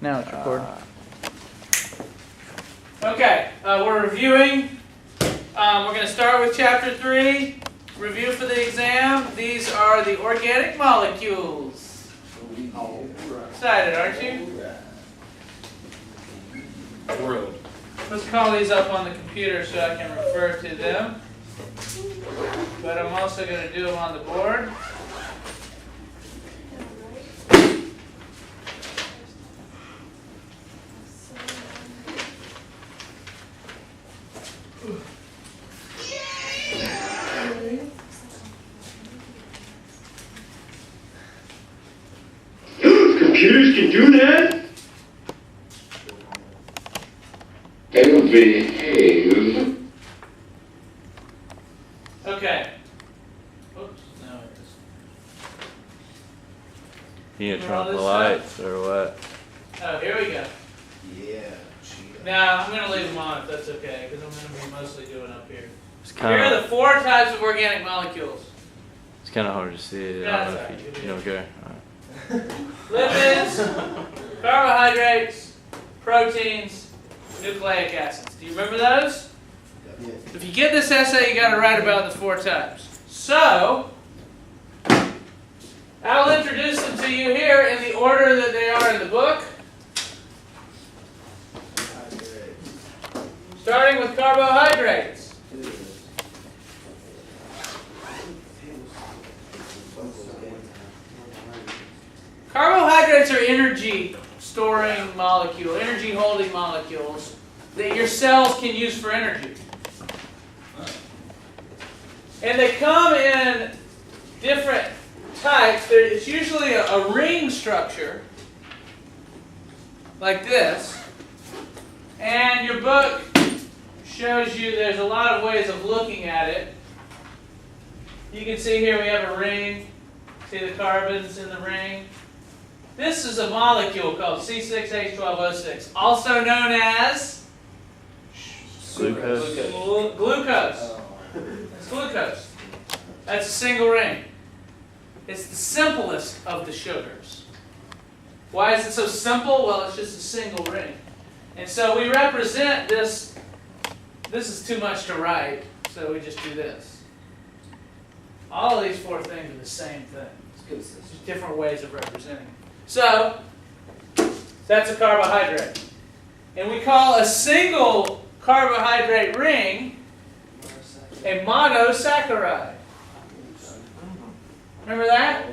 Now it's recording. Okay, we're reviewing. We're going to start with Chapter 3. Review for the exam. These are the organic molecules. Excited, aren't you? Thrilled. Let's call these up on the computer so I can refer to them. But I'm also going to do them on the board. Computers can do that? They'll behave. Okay. Oops, no, it is. You gonna turn All off the this lights or what? Oh, here we go. Yeah. Now, I'm going to leave them on if that's okay, because I'm going to be mostly doing up here. It's Here are kind the of 4 types of organic molecules. it's kind of hard to see it. Yeah, I don't know that's if alright. you don't care. All right. Lipids, carbohydrates, proteins, nucleic acids. Do you remember those? If you get this essay, you got to write about the 4 types. So, I'll introduce them to you here in the order that they are in the book. Starting with carbohydrates. Carbohydrates are energy storing molecules, energy holding molecules that your cells can use for energy. And they come in different types. It's usually a ring structure like this. And your book shows you there's a lot of ways of looking at it. You can see here we have a ring. See the carbons in the ring? This is a molecule called C6H12O6, also known as Glucose. glucose. It's glucose. That's a single ring. It's the simplest of the sugars. Why is it so simple? Well, it's just a single ring. And so we represent this. This is too much to write, so we just do this. All of these 4 things are the same thing. It's just different ways of representing it. So, that's a carbohydrate. And we call a single carbohydrate ring a monosaccharide. Remember that?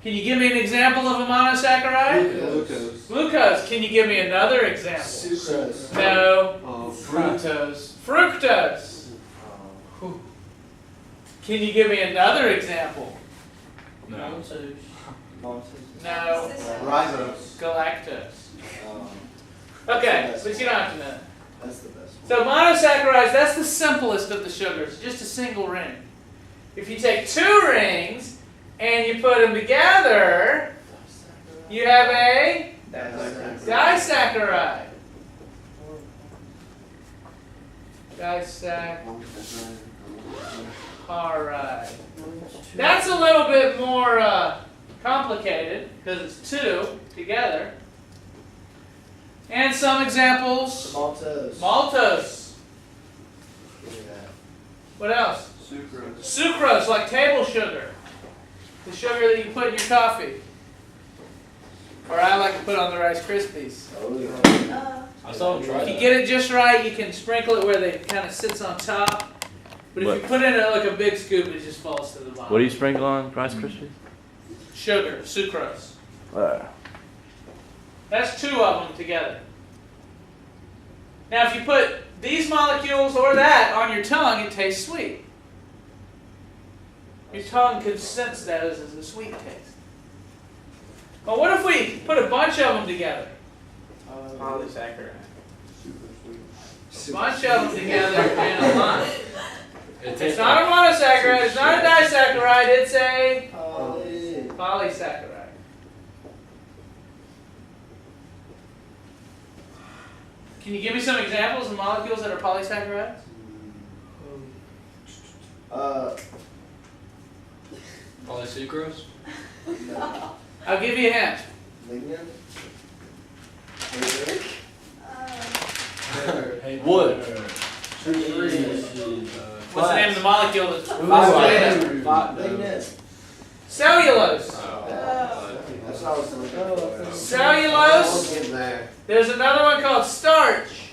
Can you give me an example of a monosaccharide? Glucose. Glucose. Can you give me another example? Sucrose. No. Fructose. Fructose. Can you give me another example? No. No. Ribose. Galactose. Okay, but you don't have to know that. That's the best one. So monosaccharides, that's the simplest of the sugars, just a single ring. If you take 2 rings and you put them together, you have a disaccharide. Disaccharide. That's a little bit more complicated because it's 2 together. And some examples. Maltose. Maltose. What else? Sucrose. Sucrose, like table sugar. The sugar that you put in your coffee. Or I like to put on the Rice Krispies. I saw him try If you get it just right, you can sprinkle it where it kind of sits on top. But if you put in like a big scoop, it just falls to the bottom. What do you sprinkle on Rice Krispies? Sugar, sucrose. There. That's 2 of them together. Now, if you put these molecules or that on your tongue, it tastes sweet. Your tongue can sense those as a sweet taste. Well, what if we put a bunch of them together? Polysaccharide. A bunch of them together in a line. It's not a monosaccharide, it's not a disaccharide, it's a polysaccharide. Can you give me some examples of molecules that are polysaccharides? Polysucrose? I'll give you a hint. Lignin? Wood. What's the name of the molecule that's Lignin. Cellulose. That's what I was looking for. Cellulose. Getting there. There's another one called starch.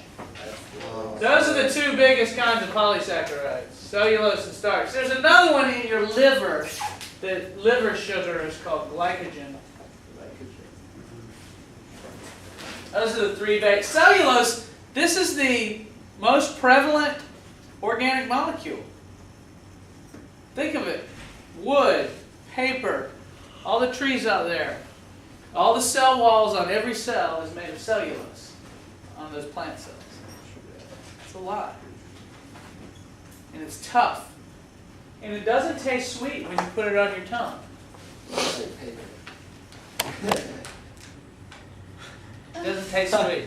Those are the two biggest kinds of polysaccharides, cellulose and starch. There's another one in your liver. The liver sugar is called glycogen. Those are the three base. Cellulose, this is the most prevalent organic molecule. Think of it. Wood, paper, all the trees out there. All the cell walls on every cell is made of cellulose on those plant cells. It's a lot. And it's tough. And it doesn't taste sweet when you put it on your tongue. It doesn't taste sweet.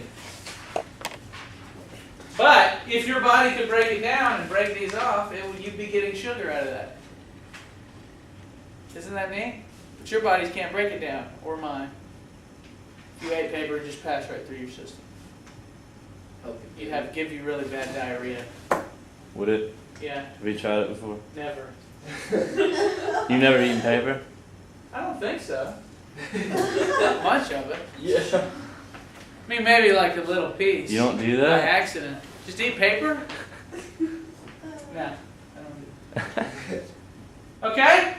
But if your body could break it down and break these off, you'd be getting sugar out of that. Isn't that neat? But your bodies can't break it down, or mine. If you ate paper, it just passed right through your system. It'd give you really bad diarrhea. Would it? Yeah, Have you tried it before? never. You've never eaten paper? I don't think so. Not much of it. Yeah. I mean, maybe like a little piece. You don't do By that? accident. Just eat paper? No, I don't do it. Okay?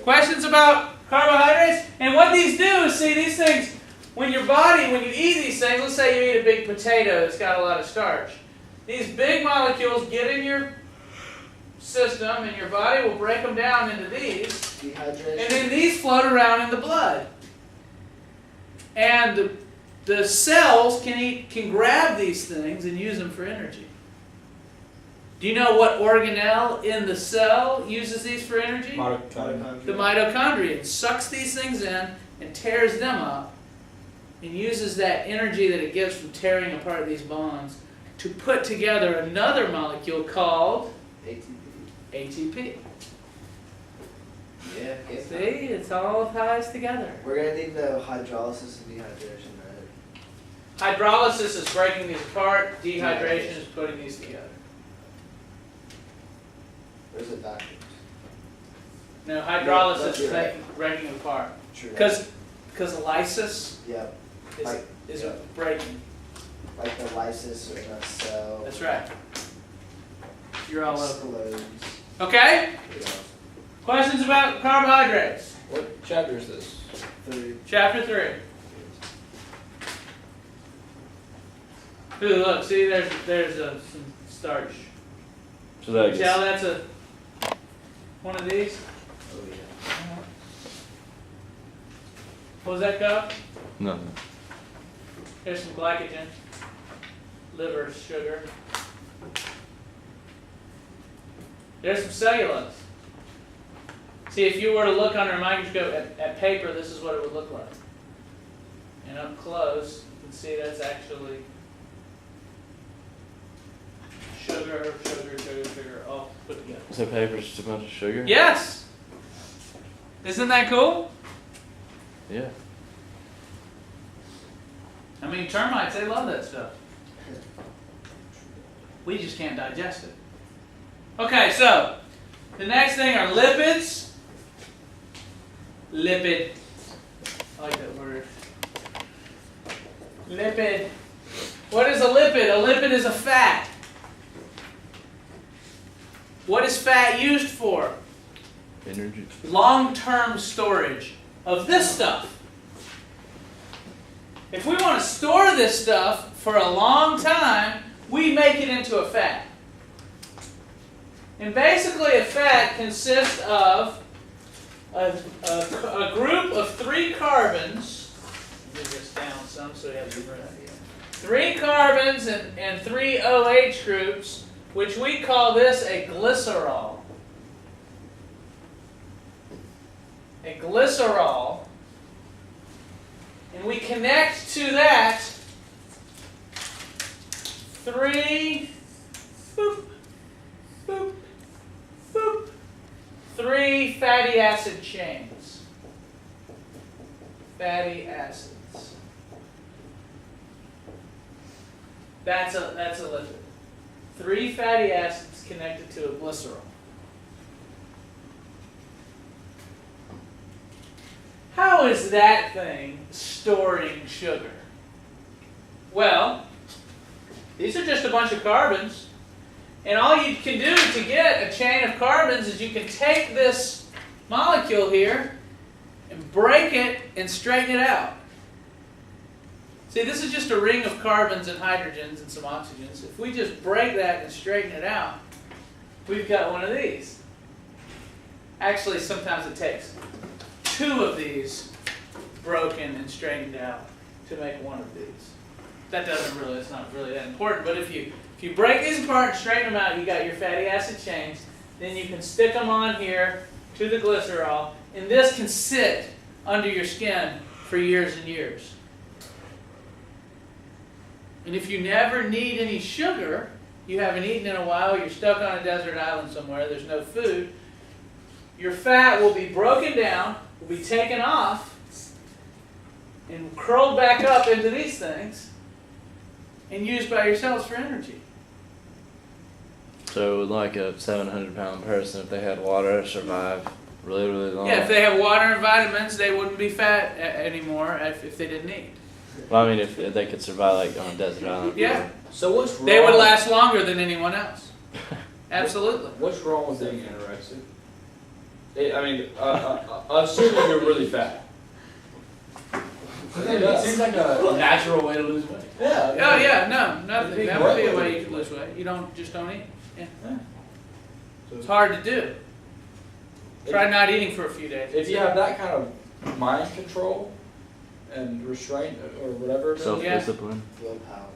Questions about carbohydrates? And what these do is, see, these things, when you eat these things, let's say you eat a big potato that's got a lot of starch. These big molecules get in your system, and your body will break them down into these. Dehydration. And then these float around in the blood. And the cells can grab these things and use them for energy. Do you know what organelle in the cell uses these for energy? Mitochondria. The mitochondria sucks these things in and tears them up and uses that energy that it gets from tearing apart these bonds to put together another molecule called ATP. Yeah. See, it's all ties together. We're gonna need the hydrolysis and dehydration, right? Hydrolysis is breaking these apart. Dehydration is putting these together. Where's it backwards? No, hydrolysis Let's is do it. breaking them apart. True. Because lysis Yep. is Yeah. breaking. Like the lysis or the cell. That's right. You're all over. Cellulose. Okay? Yeah. Questions about carbohydrates? What chapter is this? 3. Chapter 3. Ooh, look, see, there's some starch. So that You tell gets, that's one of these? Oh yeah. What was that called? no. Here's some glycogen, liver sugar. There's some cellulose. See, if you were to look under a microscope at paper, this is what it would look like. And up close, you can see that's actually sugar, all put together. So paper's just a bunch of sugar? Yes! Isn't that cool? Yeah. I mean, termites, they love that stuff. We just can't digest it. Okay, so the next thing are lipids. Lipid. I like that word. Lipid. What is a lipid? A lipid is a fat. What is fat used for? Energy. Long-term storage of this stuff. If we want to store this stuff for a long time, we make it into a fat. And basically a fat consists of a group of 3 carbons. Let me get this down some so you have a better idea. 3 carbons and 3 OH groups, which we call this a glycerol. A glycerol. And we connect to that 3, boop, boop, boop, 3 fatty acid chains. fatty acids. That's a lipid. 3 fatty acids connected to a glycerol. How is that thing storing sugar? Well, these are just a bunch of carbons. And all you can do to get a chain of carbons is you can take this molecule here and break it and straighten it out. See, this is just a ring of carbons and hydrogens and some oxygens. If we just break that and straighten it out, we've got one of these. Actually, sometimes it takes 2 of these broken and straightened out to make one of these. That doesn't really, it's not really that important, but if you break these apart and straighten them out, you got your fatty acid chains. Then you can stick them on here to the glycerol, and this can sit under your skin for years and years. And if you never need any sugar, you haven't eaten in a while, you're stuck on a desert island somewhere, there's no food, your fat will be broken down, will be taken off, and curled back up into these things, and used by your cells for energy. So like a 700-pound person, if they had water, survive really, really long. Yeah, if they have water and vitamins, they wouldn't be fat anymore if they didn't eat. Well, I mean, if they could survive like on a desert island. Yeah. So what's wrong? They would last longer than anyone else. Absolutely. What's wrong with being anorexic? Assuming you're really fat. It seems like a natural way to lose weight. Yeah. Oh yeah, no, nothing. Big That would be a weight. way you could lose weight. You just don't eat. Yeah. Yeah. It's hard to do. Try not eating for a few days. If you have that kind of mind control and restraint or whatever it is, Self-discipline. Willpower.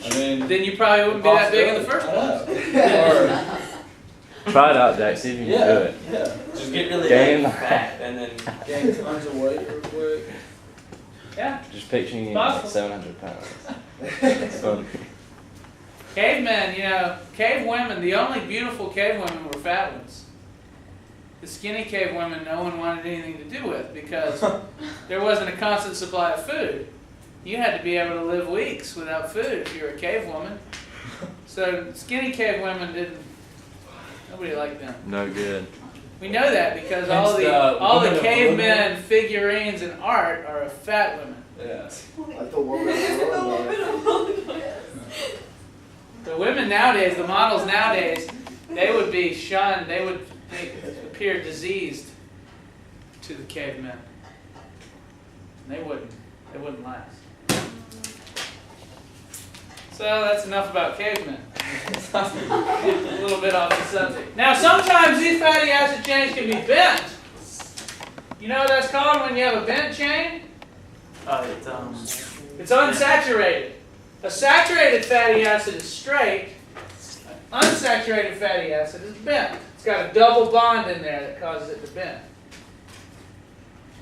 I mean, Then you probably wouldn't be that big in the first I place. know. Try it out, Jack. See if you can do it. Yeah. Just get really Gain. fat and then Gain tons of weight real quick. Yeah. Just picturing you like Possible. 700 pounds. It's funny. Cavemen, cave women, the only beautiful cave women were fat ones. The skinny cave women no one wanted anything to do with because there wasn't a constant supply of food. You had to be able to live weeks without food if you were a cave woman. So skinny cave women nobody liked them. No good. We know that because Hence all the women of cavemen figurines and art are of fat women. Yeah. Like the woman The women nowadays, the models nowadays, they would be shunned. They would appear diseased to the cavemen. And they wouldn't last. So that's enough about cavemen. A little bit off the subject. Now sometimes these fatty acid chains can be bent. You know what that's called when you have a bent chain? It's unsaturated. A saturated fatty acid is straight. An unsaturated fatty acid is bent. It's got a double bond in there that causes it to bend.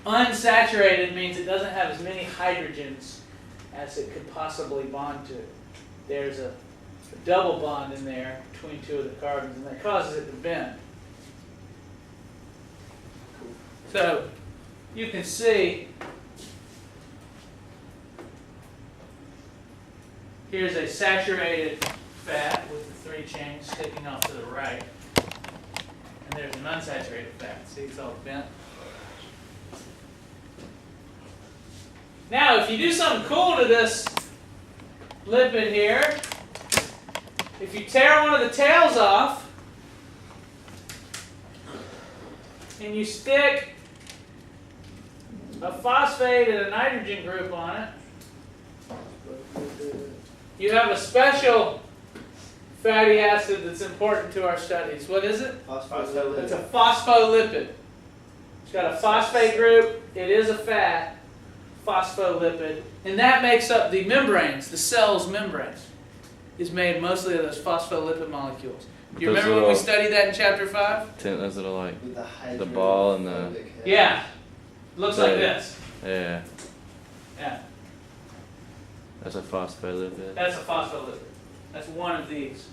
Unsaturated means it doesn't have as many hydrogens as it could possibly bond to. There's a double bond in there between 2 of the carbons, and that causes it to bend. So you can see here's a saturated fat with the 3 chains sticking off to the right. And there's an unsaturated fat. See, it's all bent. Now, if you do something cool to this lipid here, if you tear one of the tails off and you stick a phosphate and a nitrogen group on it, you have a special fatty acid that's important to our studies. What is it? Phospholipid. It's a phospholipid. It's got a phosphate group. It is a fat, phospholipid. And that makes up the membranes, the cell's membranes. Is made mostly of those phospholipid molecules. Do you Those remember when we little- studied that in chapter 5? Those little like, With the ball and the- hydrophobic head. Yeah. Looks like Yeah. this. yeah, Yeah. that's a phospholipid. That's a phospholipid. That's one of these.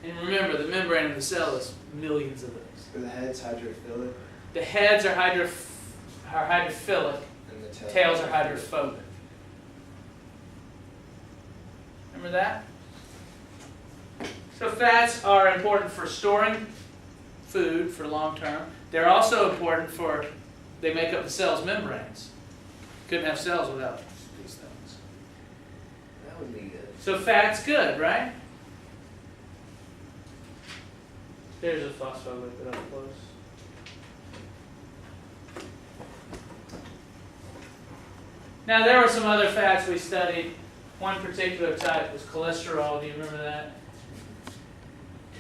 And remember, the membrane of the cell is millions of those. Or the head's hydrophilic. The heads are are hydrophilic, And the tails are hydrophobic. Remember that? So fats are important for storing food for long term. They're also important for, they make up the cell's membranes. Couldn't have cells without these things. That would be good. So fat's good, right? There's a phospholipid up close. Now there were some other fats we studied. One particular type was cholesterol. Do you remember that?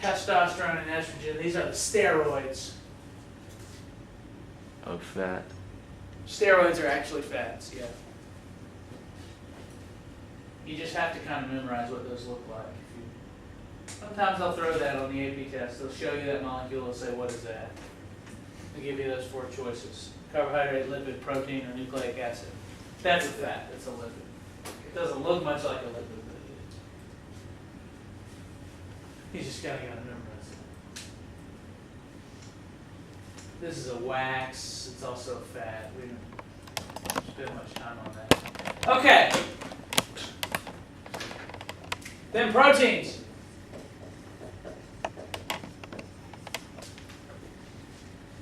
Testosterone and estrogen. These are the steroids. Oh, fat. Steroids are actually fats, yeah. You just have to kind of memorize what those look like. Sometimes they'll throw that on the AP test. They'll show you that molecule. They'll say, what is that? They'll give you those 4 choices. Carbohydrate, lipid, protein, or nucleic acid. That's a fat. That's a lipid. It doesn't look much like a lipid, but it is. You just gotta memorize it. This is a wax. It's also a fat. We don't spend much time on that. Okay. Then proteins.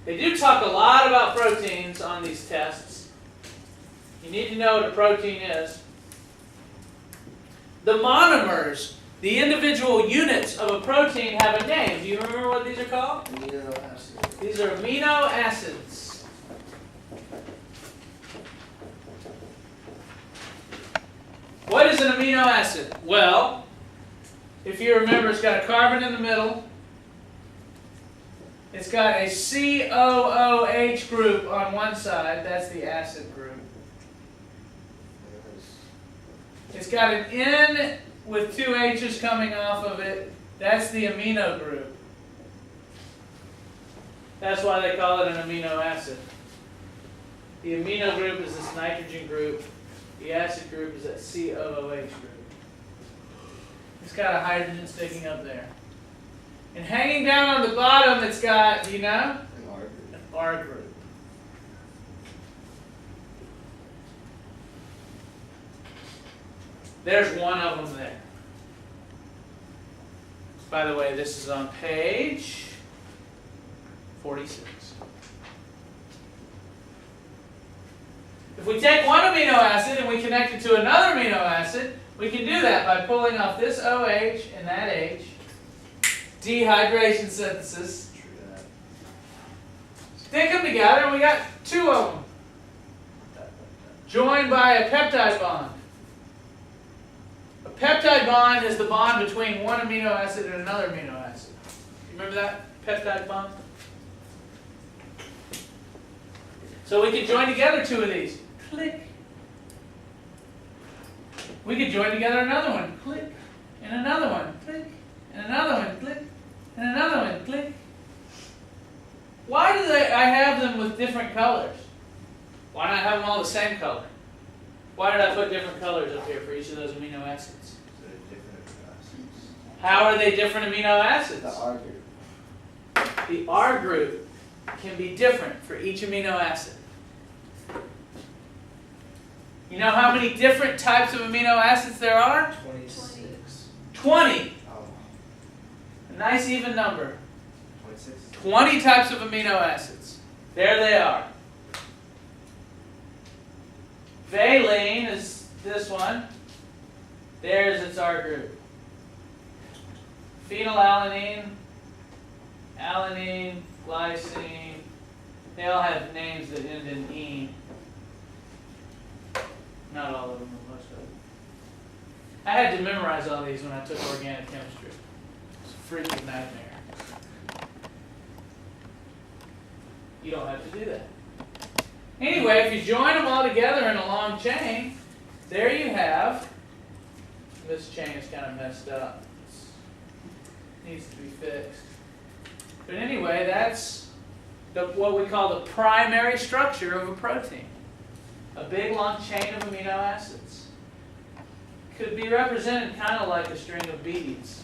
They do talk a lot about proteins on these tests. You need to know what a protein is. The monomers, the individual units of a protein, have a name. Do you remember what these are called? Amino acids. These are amino acids. What is an amino acid? Well, if you remember, it's got a carbon in the middle. It's got a COOH group on one side. That's the acid group. It's got an N with 2 H's coming off of it. That's the amino group. That's why they call it an amino acid. The amino group is this nitrogen group. The acid group is that COOH group. It's got a hydrogen sticking up there. And hanging down on the bottom, it's got, do you know? An R group. An R group. There's one of them there. By the way, this is on page 46. If we take one amino acid and we connect it to another amino acid, we can do that by pulling off this OH and that H. Dehydration synthesis. True that. Stick them together and we got 2 of them. Joined by a peptide bond. A peptide bond is the bond between one amino acid and another amino acid. Remember that peptide bond? So we could join together 2 of these. Click. We could join together another one. Click. And another one. Click. And another one. Click. And another one. Click. Why do I have them with different colors? Why not have them all the same color? Why did I put different colors up here for each of those amino acids? They're different acids. How are they different amino acids? The R group. The R group can be different for each amino acid. You know how many different types of amino acids there are? 26. 20. Oh. A nice even number. 26. 20 types of amino acids. There they are. Valine is this one. There's its R group. Phenylalanine, alanine, glycine. They all have names that end in -ene. Not all of them, but most of them. I had to memorize all these when I took organic chemistry. It's a freaking nightmare. You don't have to do that. Anyway, if you join them all together in a long chain, there you have, this chain is kind of messed up. It needs to be fixed. But anyway, that's what we call the primary structure of a protein. A big long chain of amino acids. Could be represented kind of like a string of beads.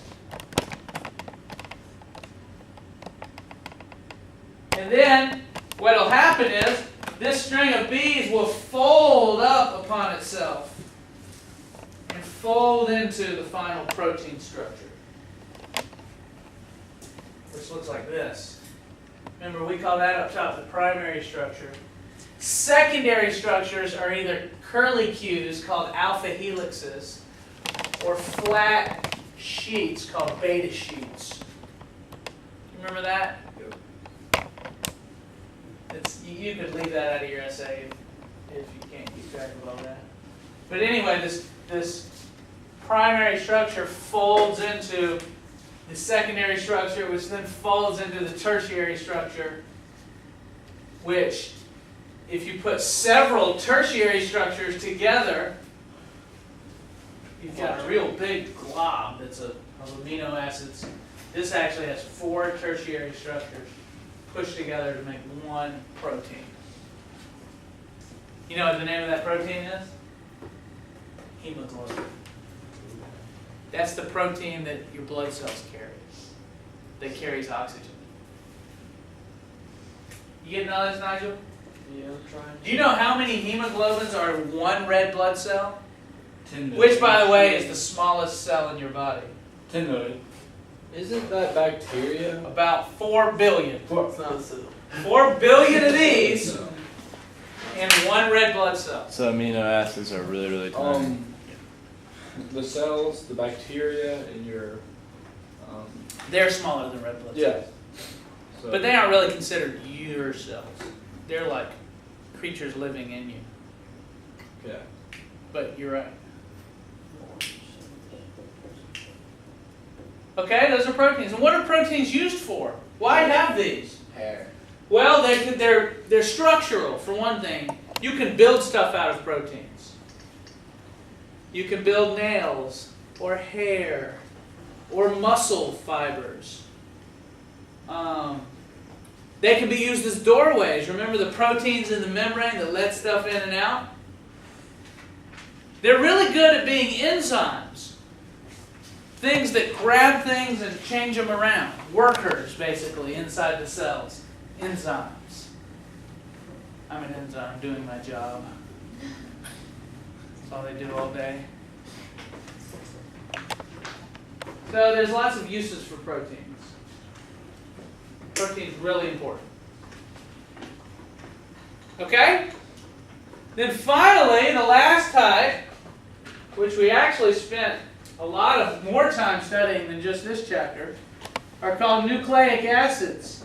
And then what will happen is this string of bees will fold up upon itself and fold into the final protein structure, which looks like this. Remember, we call that up top the primary structure. Secondary structures are either curlicues called alpha helixes or flat sheets called beta sheets. Remember that? You could leave that out of your essay if you can't keep track of all that. But anyway, this primary structure folds into the secondary structure, which then folds into the tertiary structure, which, if you put several tertiary structures together, you've got a real big glob that's of amino acids. This actually has 4 tertiary structures pushed together to make one protein. You know what the name of that protein is? Hemoglobin. That's the protein that your blood cells carry. That carries oxygen. You getting all this, Nigel? Yeah, I'm trying. Do you know how many hemoglobins are in one red blood cell? 10 million. Which, by the way, is the smallest cell in your body. 10 million. Isn't that bacteria? About 4 billion. It's not so. 4 billion of these in one red blood cell. So amino acids are really, really tiny. The cells, the bacteria in your They're smaller than red blood cells. yeah. So, But they aren't really considered your cells. They're like creatures living in you. yeah. But you're right. Okay, those are proteins. And what are proteins used for? Why have these? Hair. Well, they're structural, for one thing. You can build stuff out of proteins. You can build nails, or hair, or muscle fibers. They can be used as doorways. Remember the proteins in the membrane that let stuff in and out? They're really good at being enzymes. Things that grab things and change them around. Workers, basically, inside the cells. Enzymes. I'm an enzyme doing my job. That's all they do all day. So there's lots of uses for proteins. Protein's really important. Okay? Then finally, the last type, which we actually spent a lot of more time studying than just this chapter, are called nucleic acids.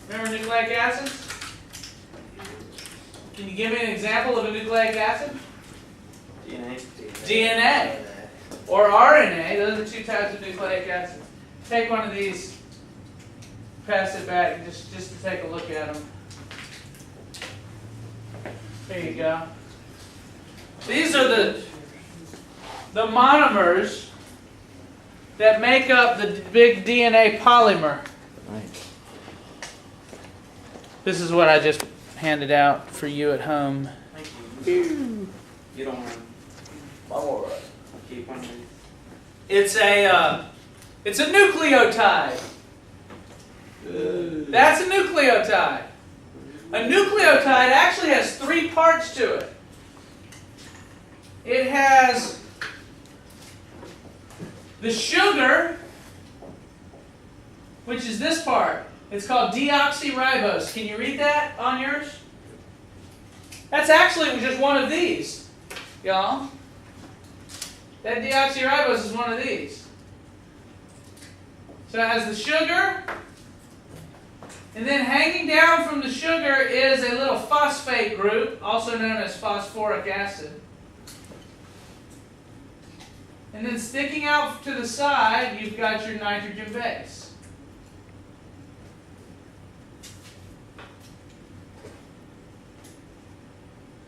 Remember nucleic acids? Can you give me an example of a nucleic acid? DNA. Or RNA. Those are 2 types of nucleic acids. Take one of these, pass it back, just to take a look at them. There you go. These are the monomers that make up the big DNA polymer. Nice. This is what I just handed out for you at home. Thank you. You don't want to I'm alright. keep on reading. It's a nucleotide. That's a nucleotide. A nucleotide actually has 3 parts to it. It has the sugar, which is this part. It's called deoxyribose. Can you read that on yours? That's actually just one of these, y'all. That deoxyribose is one of these. So it has the sugar, and then hanging down from the sugar is a little phosphate group, also known as phosphoric acid. And then sticking out to the side, you've got your nitrogen base.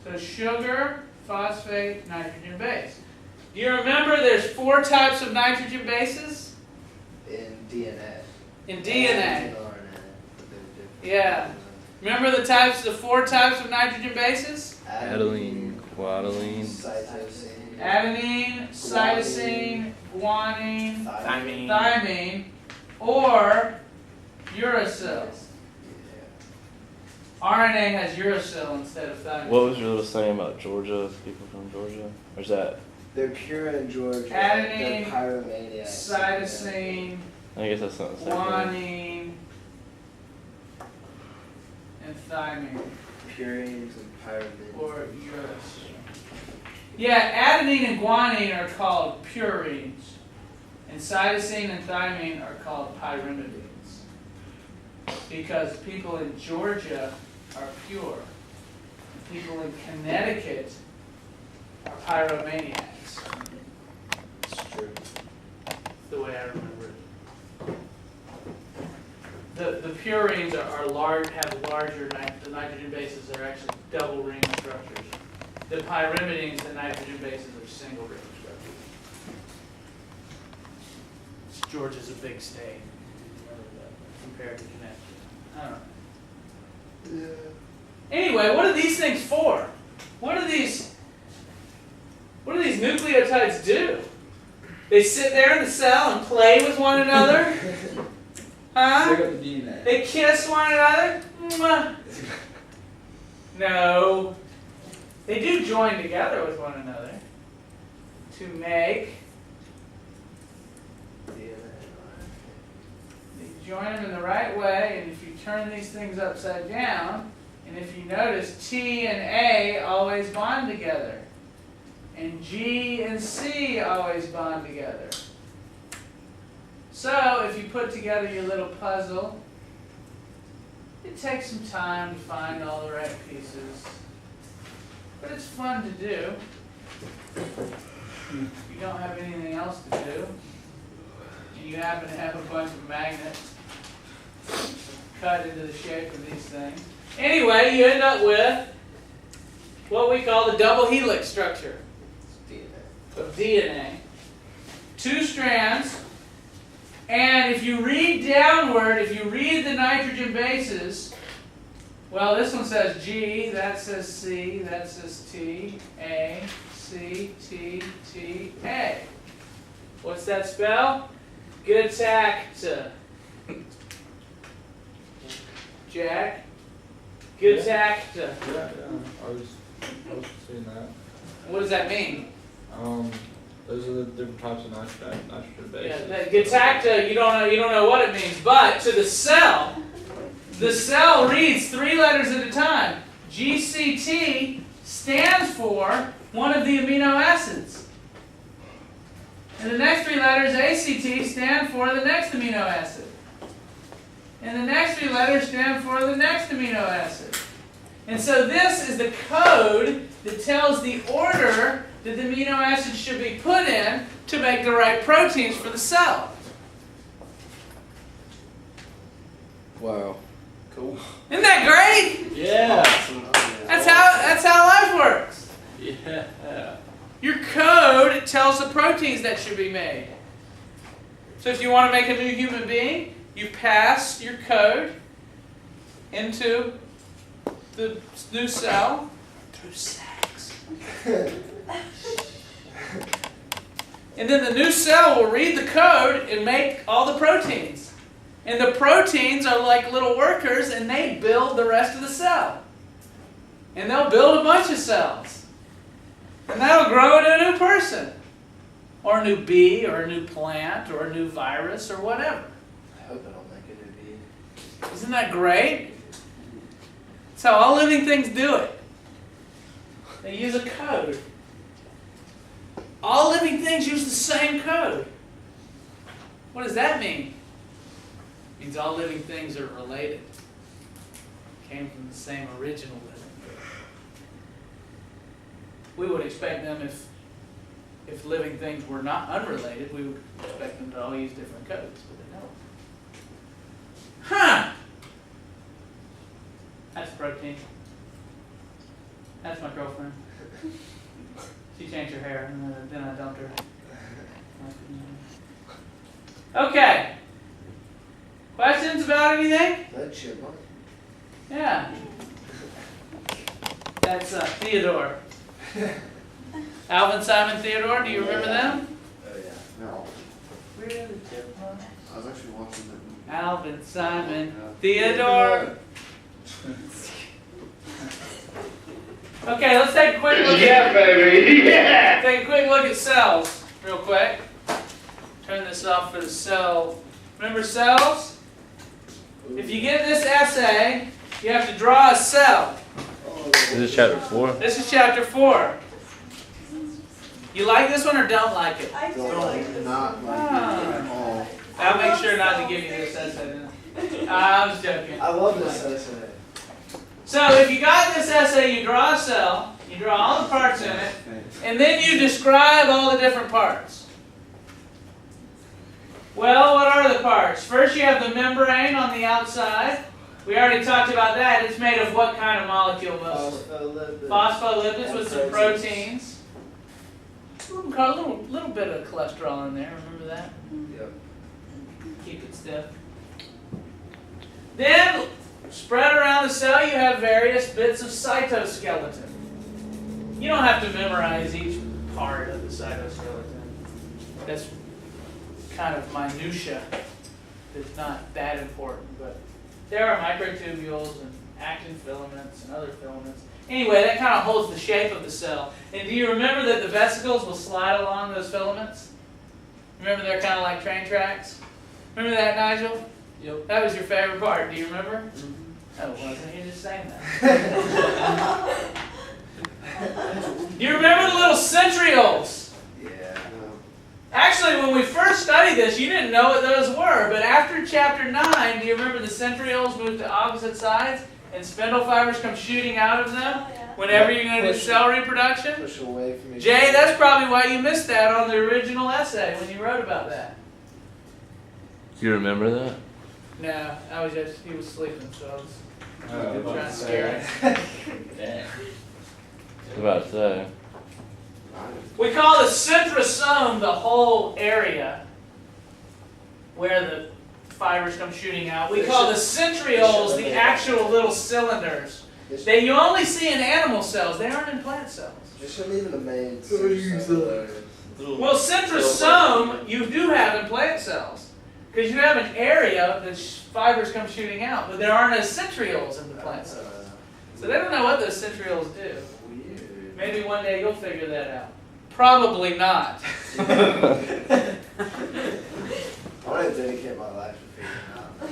So sugar, phosphate, nitrogen base. Do you remember there's 4 types of nitrogen bases? In DNA. In DNA. And RNA. Yeah. Remember the 4 types of nitrogen bases? Adenine, guanine, Cytosine. Adenine, cytosine, guanine, Thymine. thymine. or uracil. RNA has uracil instead of thymine. What was your little saying about Georgia? People from Georgia? Or is that? They're pure in Georgia. Adenine, They're pyromaniacs. Cytosine, I guess that's not the same thing. guanine, and thymine, Purines and pyrimidines. or uracil. Yeah, adenine and guanine are called purines, and cytosine and thymine are called pyrimidines, because people in Georgia are pure. People in Connecticut are pyromaniacs. It's true. That's the way I remember it. The purines are large, have larger the nitrogen bases are actually double ring structures. The pyrimidines, the nitrogen bases are single ring structures. Georgia's a big state compared to Connecticut. I don't know. Yeah. Anyway, what are these things for? What do these nucleotides do? They sit there in the cell and play with one another? Huh? Pick up the DNA. They kiss one another? Mwah. No. They do join together with one another to make. They join them in the right way, and if you turn these things upside down, and if you notice, T and A always bond together, and G and C always bond together. So, if you put together your little puzzle, it takes some time to find all the right pieces. But it's fun to do. If you don't have anything else to do, and you happen to have a bunch of magnets cut into the shape of these things. Anyway, you end up with what we call the double helix structure of DNA. 2 strands. And if you read downward, if you read the nitrogen bases, well, this one says G, that says C, that says T, A, C, T, T, A. What's that spell? Getact. Jack? Getact. Yeah, I was seeing that. What does that mean? Those are the different types of nitrogen bases. Yeah, Getact, you don't know what it means, but to the cell reads 3 letters at a time. GCT stands for one of the amino acids. And the next 3 letters, ACT, stand for the next amino acid. And the next 3 letters stand for the next amino acid. And so this is the code that tells the order that the amino acids should be put in to make the right proteins for the cell. Wow. Cool. Isn't that great? Yeah. That's how life works. Yeah. Your code tells the proteins that should be made. So if you want to make a new human being, you pass your code into the new cell through sex. And then the new cell will read the code and make all the proteins. And the proteins are like little workers, and they build the rest of the cell. And they'll build a bunch of cells. And that'll grow into a new person. Or a new bee, or a new plant, or a new virus, or whatever. I hope I don't make a new bee. Isn't that great? That's how all living things do it. They use a code. All living things use the same code. What does that mean? It means all living things are related. Came from the same original living thing. We would expect them, if living things were not unrelated, we would expect them to all use different codes, but they don't. Huh! That's protein. That's my girlfriend. She changed her hair, and then I dumped her. Okay. Questions about anything? That chipmunk. Yeah. That's Theodore. Alvin, Simon, Theodore. Do you remember them? Oh yeah. No. Where are the chipmunks? I I was actually watching that. Alvin, Simon, Theodore. Okay, let's take a quick look Yeah, baby. Yeah. Take a quick look at cells, real quick. Turn this off for the cell. Remember cells? If you get this essay, you have to draw a cell. Is this chapter 4? This is chapter 4. You like this one or don't like it? I do Don't like this. not like Ah. it at all. I'll make sure not to give you this essay then. I was joking. I love this essay. So if you got this essay, you draw a cell, you draw all the parts in it, and then you describe all the different parts. Well, what are the parts? First you have the membrane on the outside. We already talked about that. It's made of what kind of molecule mostly? Phospholipids. Phospholipids with some Proteins. proteins. A little bit of cholesterol in there, remember that? Yep. Keep it stiff. Then, spread around the cell, you have various bits of cytoskeleton. You don't have to memorize each part of the cytoskeleton. That's kind of minutia. It's not that important, but there are microtubules and actin filaments and other filaments. Anyway, that kind of holds the shape of the cell. And do you remember that the vesicles will slide along those filaments? Remember they're kind of like train tracks? Remember that, Nigel? Yep. That was your favorite part. Do you remember? No, it wasn't. You're just saying that. Do you remember the little centrioles? Yeah. Actually, when we first studied this, you didn't know what those were. But after chapter 9, do you remember the centrioles move to opposite sides and spindle fibers come shooting out of them Oh, yeah. whenever you're going to do cell reproduction? Push away from each Jay, other. that's probably why you missed that on the original essay when you wrote about that. You remember that? No, he was sleeping, so I was Oh, trying to scare him. Damn. I was about to say. We call the centrosome the whole area where the fibers come shooting out. We call the centrioles the actual little cylinders that you only see in animal cells. They aren't in plant cells. Just shouldn't even have made Well, centrosome you do have in plant cells because you have an area that fibers come shooting out, but there aren't no centrioles in the plant cells. So they don't know what those centrioles do. Weird. Maybe one day you'll figure that out. Probably not. I want to dedicate my life to figuring it out.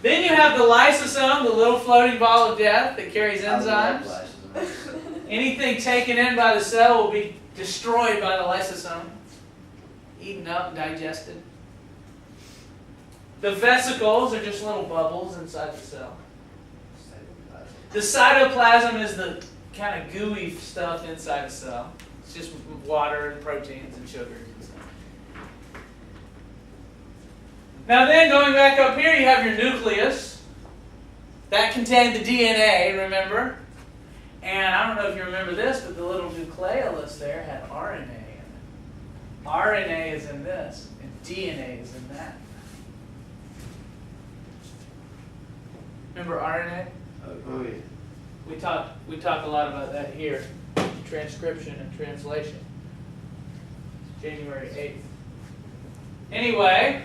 Then you have the lysosome, the little floating ball of death that carries I love enzymes. lysosomes. Anything taken in by the cell will be destroyed by the lysosome, eaten up, digested. The vesicles are just little bubbles inside the cell. The cytoplasm is the kind of gooey stuff inside a cell. It's just water and proteins and sugars and stuff. Now then, going back up here, you have your nucleus. That contained the DNA, remember? And I don't know if you remember this, but the little nucleolus there had RNA in it. RNA is in this, and DNA is in that. Remember RNA? Oh, yeah. We talk a lot about that here. Transcription and translation. January 8th. Anyway,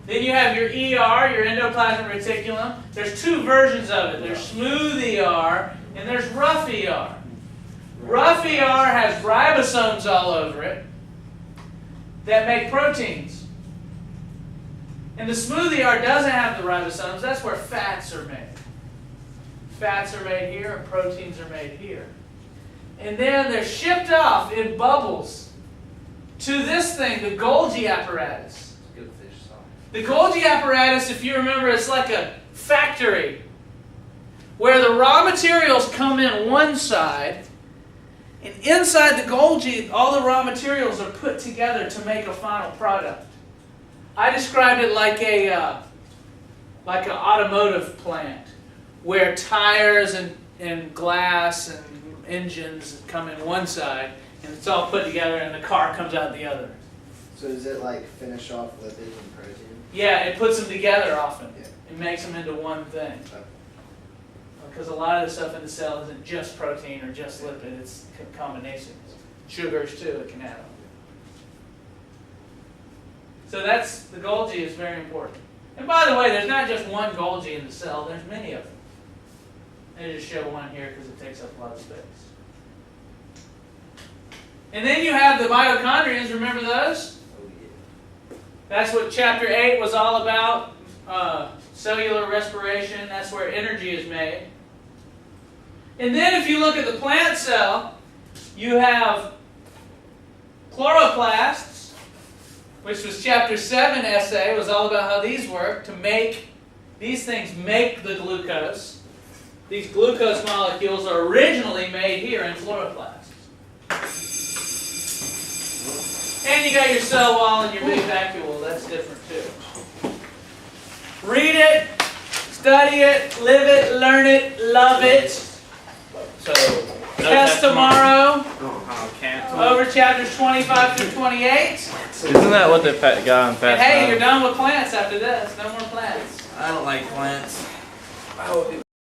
then you have your ER, your endoplasmic reticulum. There's two versions of it. There's smooth ER and there's rough ER. Rough ER has ribosomes all over it that make proteins. And the smooth ER doesn't have the ribosomes. That's where fats are made. Fats are made here and proteins are made here. And then they're shipped off in bubbles to this thing, the Golgi Apparatus. Good fish sauce. The Golgi Apparatus, if you remember, it's like a factory where the raw materials come in one side, and inside the Golgi, all the raw materials are put together to make a final product. I described it like an automotive plant where tires and glass and engines come in one side, and it's all put together, and the car comes out the other. So does it like finish off lipids and protein? Yeah, it puts them together often. Yeah. It makes them into one thing. Okay. Because a lot of the stuff in the cell isn't just protein or just lipid, it's combinations. Sugars too, it can add So that's, the Golgi is very important. And by the way, there's not just one Golgi in the cell, there's many of them. I just show one here because it takes up a lot of space. And then you have the mitochondrions, remember those? Oh, yeah. That's what chapter 8 was all about. Cellular respiration, that's where energy is made. And then if you look at the plant cell, you have chloroplasts, which was chapter 7 essay, was all about how these work to make, these things make the glucose. These glucose molecules are originally made here in chloroplasts. And you got your cell wall and your big vacuole, that's different too. Read it, study it, live it, learn it, love it. So, Test tomorrow Oh, cancel. over chapters 25 through 28. Isn't that what the guy on And Fast hey, Five- you're done with plants after this. No more plants. I don't like plants.